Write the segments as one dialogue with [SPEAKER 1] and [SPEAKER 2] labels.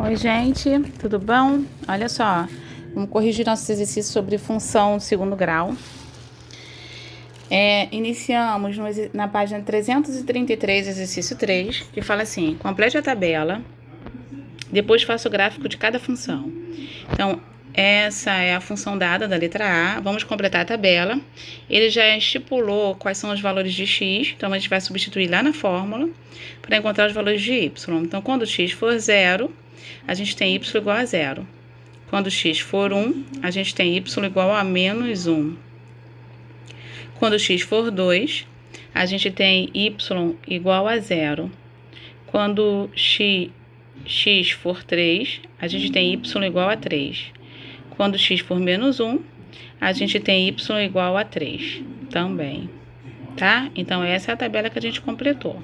[SPEAKER 1] Oi, gente, tudo bom? Olha só, vamos corrigir nossos exercícios sobre função do segundo grau. Iniciamos na página 333, exercício 3, que fala assim: complete a tabela, depois faça o gráfico de cada função. Então, essa é a função dada da letra A. Vamos completar a tabela. Ele já estipulou quais são os valores de x, então a gente vai substituir lá na fórmula para encontrar os valores de y. Então, quando x for 0, a gente tem y igual a 0. Quando x for 1, a gente tem y igual a menos 1. Quando x for 2, a gente tem y igual a 0. Quando x for 3, a gente tem y igual a 3. Quando x for menos 1, a gente tem y igual a 3 também, tá? Então, essa é a tabela que a gente completou.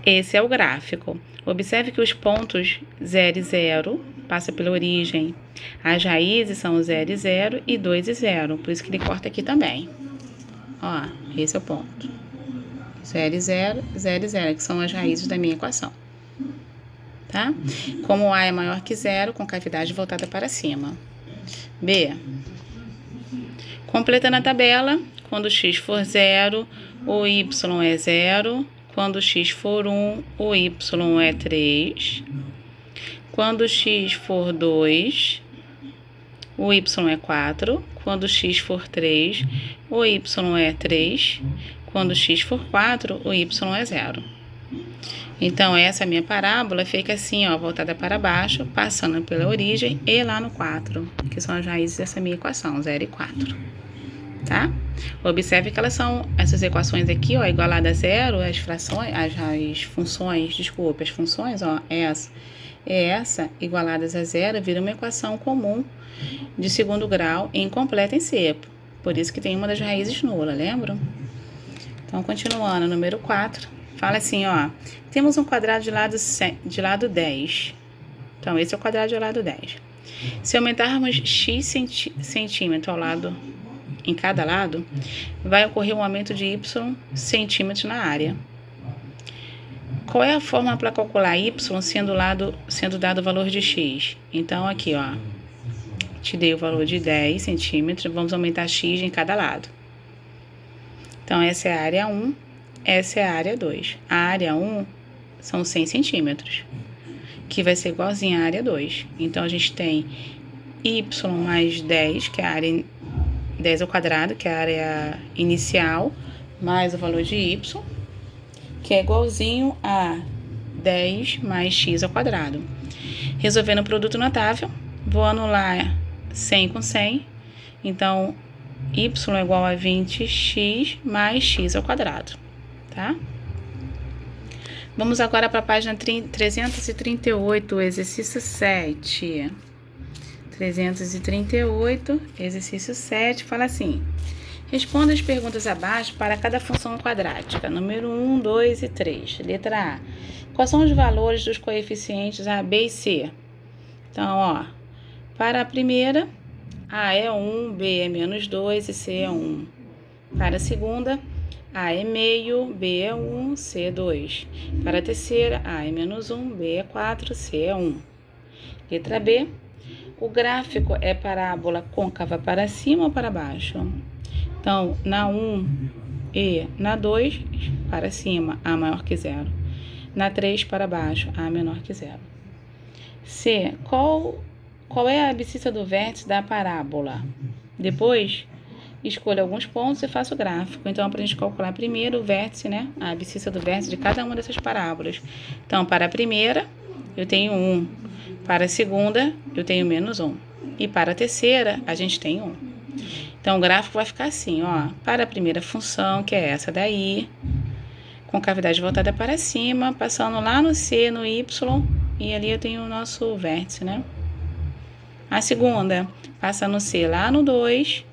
[SPEAKER 1] Esse é o gráfico. Observe que os pontos 0 e 0 passam pela origem. As raízes são 0 e 0 e 2 e 0. Por isso que ele corta aqui também. Ó, esse é o ponto. 0 e 0, 0 e 0, que são as raízes da minha equação. Tá? Como A é maior que 0, com cavidade voltada para cima. B. Completando a tabela, quando x for 0, o y é 0. Quando x for 1, o y é 3. Quando x for 2, o y é 4. Quando x for 3, o y é 3. Quando x for 4, o y é 0. Então, essa minha parábola fica assim, ó, voltada para baixo, passando pela origem e lá no 4, que são as raízes dessa minha equação, 0 e 4. Tá? Observe que elas são, essas equações aqui, ó, igualada a 0, as frações, as funções, ó, essa igualadas a 0, vira uma equação comum de segundo grau incompleta em C. Por isso que tem uma das raízes nula, lembram? Então, continuando, número 4, fala assim, ó, temos um quadrado de lado 10. Então, esse é o quadrado de lado 10. Se aumentarmos x centímetro ao lado, em cada lado, vai ocorrer um aumento de y centímetros na área. Qual é a fórmula para calcular y sendo dado o valor de x? Então, aqui, ó, te dei o valor de 10 centímetros, vamos aumentar x em cada lado. Então, essa é a área 1, essa é a área 2. A área 1 são 100 centímetros, que vai ser igualzinha à área 2. Então, a gente tem y mais 10, que é a área 10 ao quadrado, que é a área inicial, mais o valor de y, que é igualzinho a 10 mais x ao quadrado. Resolvendo o produto notável, vou anular 100 com 100, então y é igual a 20x mais x ao quadrado, tá? Vamos agora para a página 338, exercício 7. 338, exercício 7, fala assim: responda as perguntas abaixo para cada função quadrática, número 1, 2 e 3. Letra A. Quais são os valores dos coeficientes A, B e C? Então, ó, para a primeira, A é 1, B é menos 2 e C é 1. Para a segunda, A é meio, B é 1, C é 2. Para a terceira, A é menos 1, B é 4, C é 1. Letra B. O gráfico é parábola côncava para cima ou para baixo? Então, na 1 e na 2, para cima, A maior que 0. Na 3, para baixo, A menor que 0. C. Qual é a abscissa do vértice da parábola? Depois, escolha alguns pontos e faça o gráfico. Então, para a gente calcular primeiro o vértice, né? A abscissa do vértice de cada uma dessas parábolas. Então, para a primeira, eu tenho 1. Para a segunda, eu tenho menos 1. E para a terceira, a gente tem 1. Então, o gráfico vai ficar assim, ó. Para a primeira função, que é essa daí, com cavidade voltada para cima, passando lá no C, no Y, e ali eu tenho o nosso vértice, né? A segunda, passa no C lá no 2,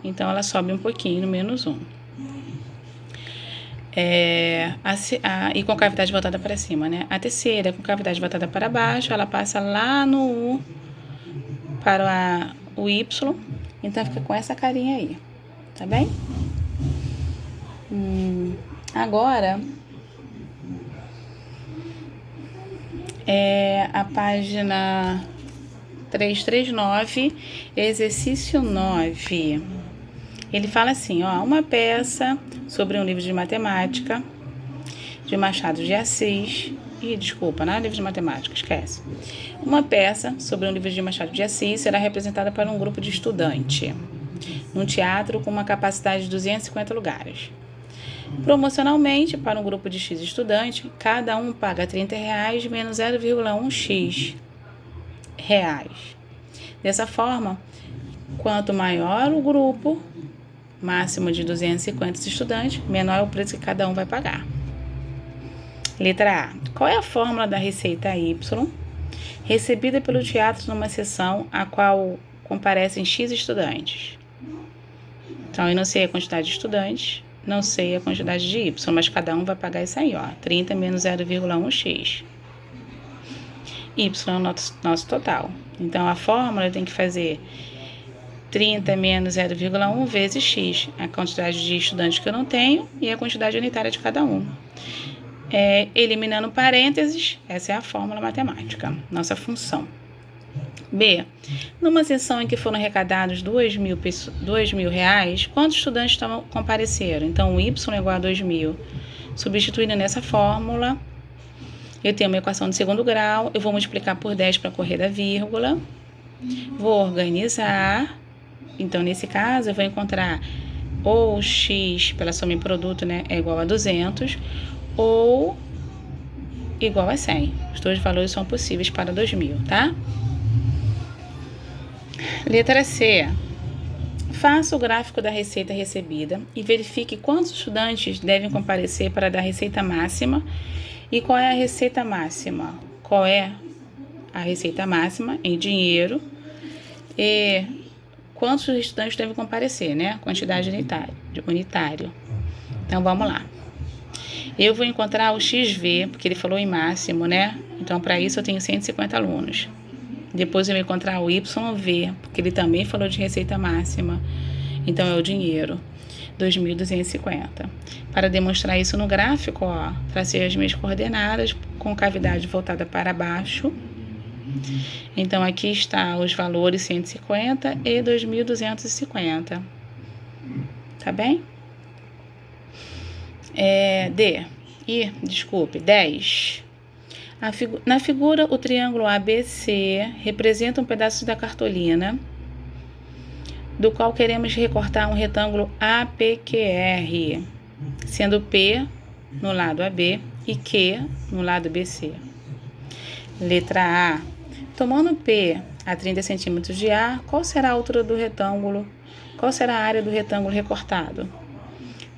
[SPEAKER 1] então ela sobe um pouquinho, no menos 1. E com cavidade voltada para cima, né? A terceira, com cavidade voltada para baixo, ela passa lá no U para o Y, então fica com essa carinha aí, tá bem? Agora, A página 339, exercício 9. Ele fala assim, ó, uma peça sobre um livro de matemática de Machado de Assis. Desculpa, não é livro de matemática, esquece. Uma peça sobre um livro de Machado de Assis será representada para um grupo de estudante num teatro com uma capacidade de 250 lugares. Promocionalmente, para um grupo de X estudantes, cada um paga R$30 menos 0,1x reais. Dessa forma, quanto maior o grupo, máximo de 250 estudantes, menor é o preço que cada um vai pagar. Letra A. Qual é a fórmula da receita Y recebida pelo teatro numa sessão a qual comparecem X estudantes? Então, eu não sei a quantidade de estudantes, não sei a quantidade de Y, mas cada um vai pagar isso aí, ó, 30 menos 0,1x. Y é o nosso total. Então, a fórmula eu tenho que fazer 30 menos 0,1 vezes x, a quantidade de estudantes que eu não tenho e a quantidade unitária de cada um. Eliminando parênteses, essa é a fórmula matemática, nossa função. B. Numa sessão em que foram arrecadados R$2.000, quantos estudantes compareceram? Então, o y é igual a 2.000. Substituindo nessa fórmula, eu tenho uma equação de segundo grau, eu vou multiplicar por 10 para correr da vírgula, vou organizar, então, nesse caso, eu vou encontrar ou x pela soma em produto, né, é igual a 200, ou igual a 100. Os dois valores são possíveis para 2.000, tá? Letra C. Faça o gráfico da receita recebida e verifique quantos estudantes devem comparecer para dar a receita máxima e qual é a receita máxima. Qual é a receita máxima em dinheiro e quantos estudantes devem comparecer, né? Quantidade unitário. Então, vamos lá. Eu vou encontrar o XV, porque ele falou em máximo, né? Então, para isso, eu tenho 150 alunos. Depois, eu vou encontrar o YV, porque ele também falou de receita máxima. Então, é o dinheiro, 2.250. Para demonstrar isso no gráfico, ó, tracei as minhas coordenadas com cavidade voltada para baixo. Então, aqui está os valores 150 e 2.250. Tá bem? 10. Na figura, o triângulo ABC representa um pedaço da cartolina, do qual queremos recortar um retângulo APQR, sendo P no lado AB e Q no lado BC. Letra A. Tomando P a 30 centímetros de A, qual será a altura do retângulo? Qual será a área do retângulo recortado?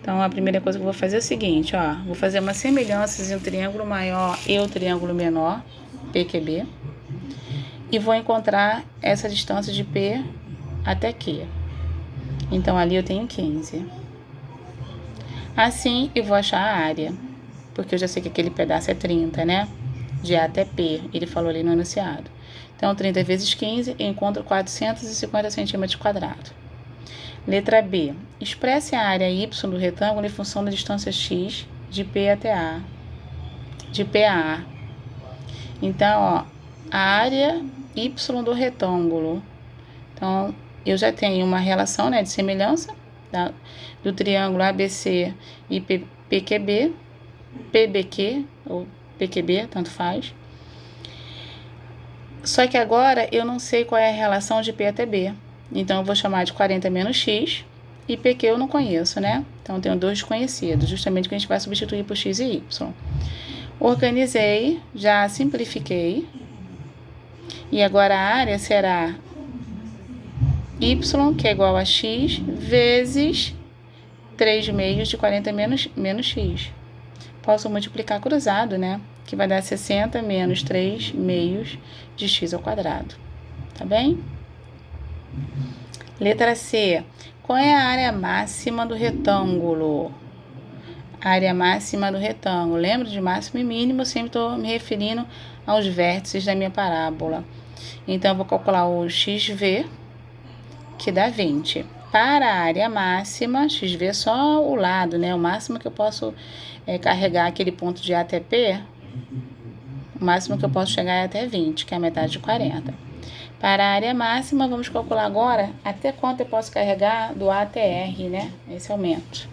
[SPEAKER 1] Então, a primeira coisa que eu vou fazer é o seguinte, ó. Vou fazer uma semelhança entre o triângulo maior e o triângulo menor, PQB. E vou encontrar essa distância de P até Q. Então, ali eu tenho 15. Assim, eu vou achar a área. Porque eu já sei que aquele pedaço é 30, né? De A até P. Ele falou ali no enunciado. Então, 30 vezes 15, eu encontro 450 centímetros quadrados. Letra B. Expresse a área Y do retângulo em função da distância x de P até A. De P a A. Então, ó, a área Y do retângulo. Então, eu já tenho uma relação, né, de semelhança do triângulo ABC e PQB, PBQ ou PQB, tanto faz. Só que agora eu não sei qual é a relação de P até B. Então, eu vou chamar de 40 menos x, e PQ eu não conheço, né? Então, eu tenho dois desconhecidos, justamente que a gente vai substituir por x e y. Organizei, já simplifiquei, e agora a área será y, que é igual a x, vezes 3 meios de 40 menos x. Posso multiplicar cruzado, né? Que vai dar 60 menos 3 meios de x ao quadrado. Tá bem? Letra C. Qual é a área máxima do retângulo? Área máxima do retângulo. Lembra de máximo e mínimo? Eu sempre estou me referindo aos vértices da minha parábola. Então, eu vou calcular o XV, que dá 20. Para a área máxima, XV é só o lado, né? O máximo que eu posso carregar aquele ponto de A até P. O máximo que eu posso chegar é até 20, que é a metade de 40. Para a área máxima, vamos calcular agora até quanto eu posso carregar do A até R, né? Esse aumento.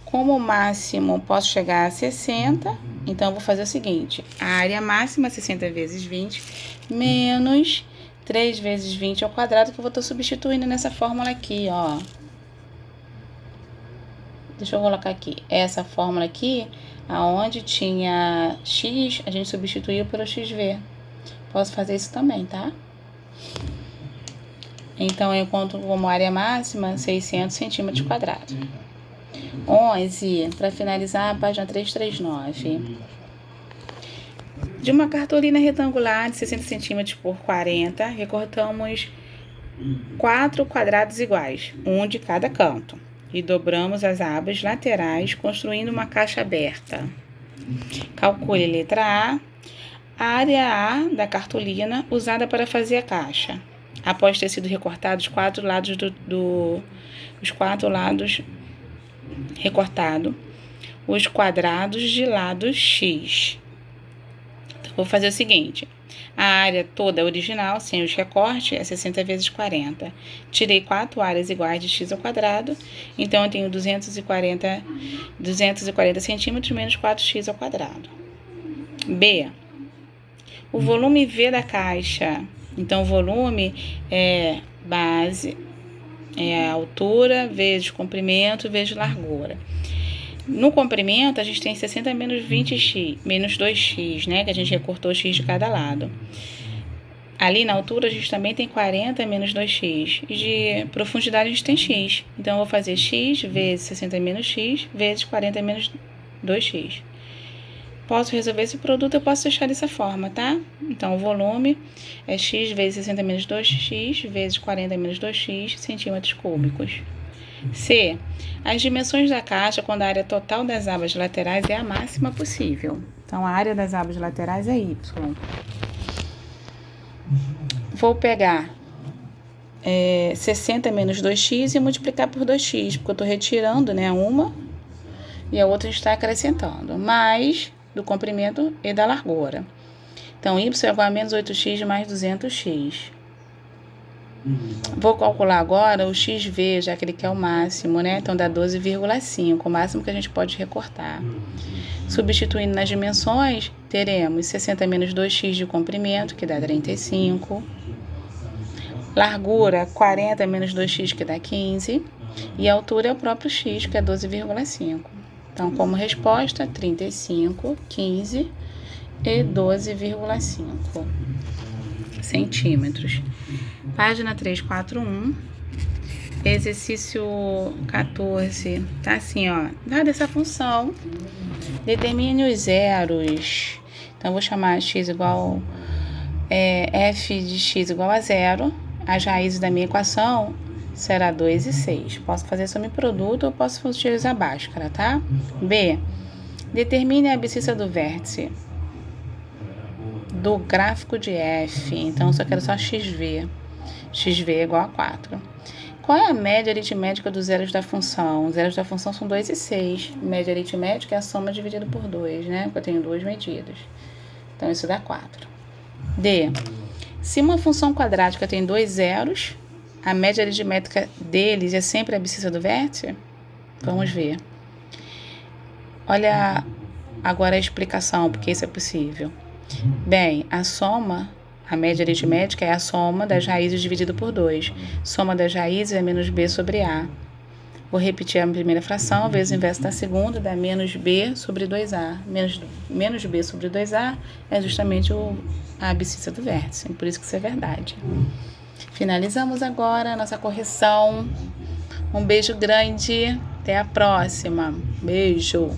[SPEAKER 1] Como o máximo posso chegar a 60, então eu vou fazer o seguinte. A área máxima, 60 vezes 20, menos 3 vezes 20 ao quadrado, que eu vou estar substituindo nessa fórmula aqui, ó. Deixa eu colocar aqui. Essa fórmula aqui, aonde tinha x, a gente substituiu pelo xv. Posso fazer isso também, tá? Então, eu conto como área máxima 600 centímetros quadrados. 11, para finalizar, a página 339. De uma cartolina retangular de 60 centímetros por 40, recortamos 4 quadrados iguais, um de cada canto, e dobramos as abas laterais, construindo uma caixa aberta. Calcule letra A área A da cartolina usada para fazer a caixa, após ter sido recortados os 4 lados os 4 lados recortado, os quadrados de lado X. Então, vou fazer o seguinte. A área toda original, sem os recortes, é 60 vezes 40. Tirei 4 áreas iguais de x ao quadrado, então eu tenho 240 centímetros menos 4x ao quadrado. B. O volume V da caixa. Então, o volume é base, é a altura vezes comprimento vezes largura. No comprimento, a gente tem 60 menos 20x, menos 2x, né? Que a gente recortou x de cada lado. Ali na altura, a gente também tem 40 menos 2x. E de profundidade, a gente tem x. Então, eu vou fazer x vezes 60 menos x vezes 40 menos 2x. Posso resolver esse produto, eu posso deixar dessa forma, tá? Então, o volume é x vezes 60 menos 2x vezes 40 menos 2x centímetros cúbicos. C. As dimensões da caixa quando a área total das abas laterais é a máxima possível. Então, a área das abas laterais é y. Vou pegar 60 menos 2x e multiplicar por 2x, porque eu estou retirando, né, uma e a outra está acrescentando, mais do comprimento e da largura. Então, y é igual a menos 8x mais 200x. Vou calcular agora o xv, já que ele quer o máximo, né? Então, dá 12,5, o máximo que a gente pode recortar. Substituindo nas dimensões, teremos 60 menos 2x de comprimento, que dá 35. Largura, 40 menos 2x, que dá 15. E a altura é o próprio x, que é 12,5. Então, como resposta, 35, 15 e 12,5 centímetros. Página 341, exercício 14, tá assim, ó. Dada essa função, determine os zeros. Então, vou chamar x igual, f de x igual a 0. As raízes da minha equação será 2 e 6. Posso fazer subproduto ou posso utilizar a Bhaskara, tá? B. Determine a abscissa do vértice do gráfico de f. Então, eu só quero só xv. xv é igual a 4. Qual é a média aritmética dos zeros da função? Os zeros da função são 2 e 6. Média aritmética é a soma dividida por 2, né? Porque eu tenho duas medidas. Então, isso dá 4. D. Se uma função quadrática tem 2 zeros, a média aritmética deles é sempre a abscissa do vértice? Vamos ver. Olha agora a explicação, porque isso é possível. Bem, a média aritmética é a soma das raízes dividida por 2. Soma das raízes é menos b sobre a. Vou repetir a primeira fração, vezes o inverso da segunda, dá menos b sobre 2a. Menos b sobre 2a é justamente a abscissa do vértice, por isso que isso é verdade. Finalizamos agora a nossa correção. Um beijo grande, até a próxima. Beijo!